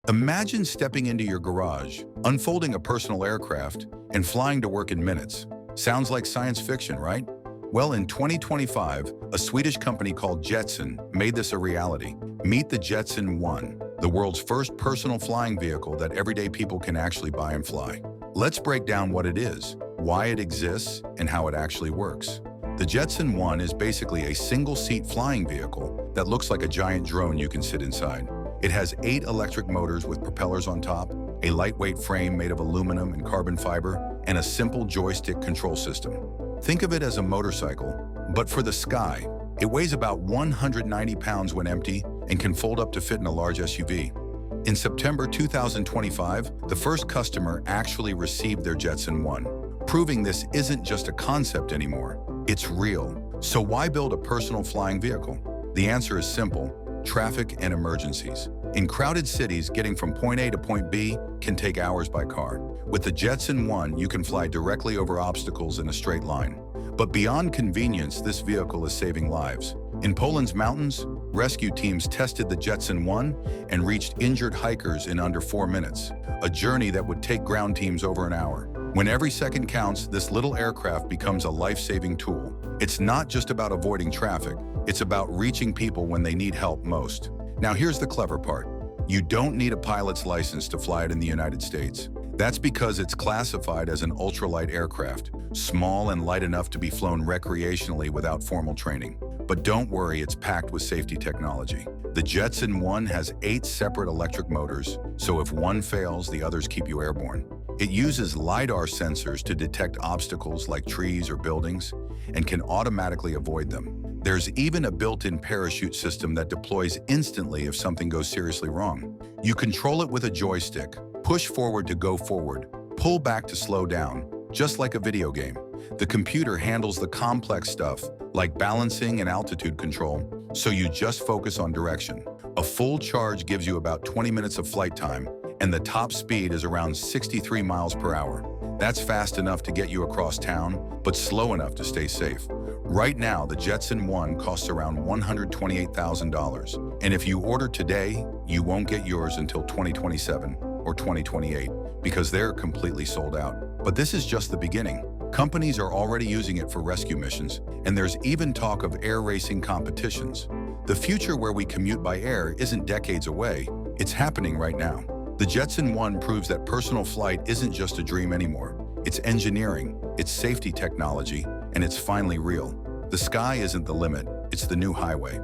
Imagine stepping into your garage, unfolding a personal aircraft, and flying to work in minutes. Sounds like science fiction, right? Well, in 2025, a Swedish company called Jetson made this a reality. Meet the Jetson ONE, the world's first personal flying vehicle that everyday people can actually buy and fly. Let's break down what it is, why it exists, and how it actually works. The Jetson ONE is basically a single-seat flying vehicle that looks like a giant drone you can sit inside. It has 8 electric motors with propellers on top, a lightweight frame made of aluminum and carbon fiber, and a simple joystick control system. Think of it as a motorcycle, but for the sky. It weighs about 190 pounds when empty and can fold up to fit in a large SUV. In September 2025, the first customer actually received their Jetson ONE, proving this isn't just a concept anymore. It's real. So why build a personal flying vehicle? The answer is simple: traffic and emergencies. In crowded cities, getting from point A to point B can take hours by car. With the Jetson ONE, you can fly directly over obstacles in a straight line. But beyond convenience, this vehicle is saving lives. In Poland's mountains, rescue teams tested the Jetson ONE and reached injured hikers in under 4 minutes, a journey that would take ground teams over an hour. When every second counts, this little aircraft becomes a life-saving tool. It's not just about avoiding traffic, it's about reaching people when they need help most. Now here's the clever part. You don't need a pilot's license to fly it in the United States. That's because it's classified as an ultralight aircraft, small and light enough to be flown recreationally without formal training. But don't worry, it's packed with safety technology. The Jetson ONE has 8 separate electric motors, so if one fails, the others keep you airborne. It uses LiDAR sensors to detect obstacles like trees or buildings and can automatically avoid them. There's even a built-in parachute system that deploys instantly if something goes seriously wrong. You control it with a joystick, push forward to go forward, pull back to slow down, just like a video game. The computer handles the complex stuff, like balancing and altitude control, so you just focus on direction. A full charge gives you about 20 minutes of flight time, and the top speed is around 63 miles per hour. That's fast enough to get you across town, but slow enough to stay safe. Right now, the Jetson ONE costs around $128,000, and if you order today, you won't get yours until 2027 or 2028 because they're completely sold out. But this is just the beginning. Companies are already using it for rescue missions, and there's even talk of air racing competitions. The future where we commute by air isn't decades away, it's happening right now. The Jetson ONE proves that personal flight isn't just a dream anymore. It's engineering, it's safety technology, and it's finally real. The sky isn't the limit, it's the new highway.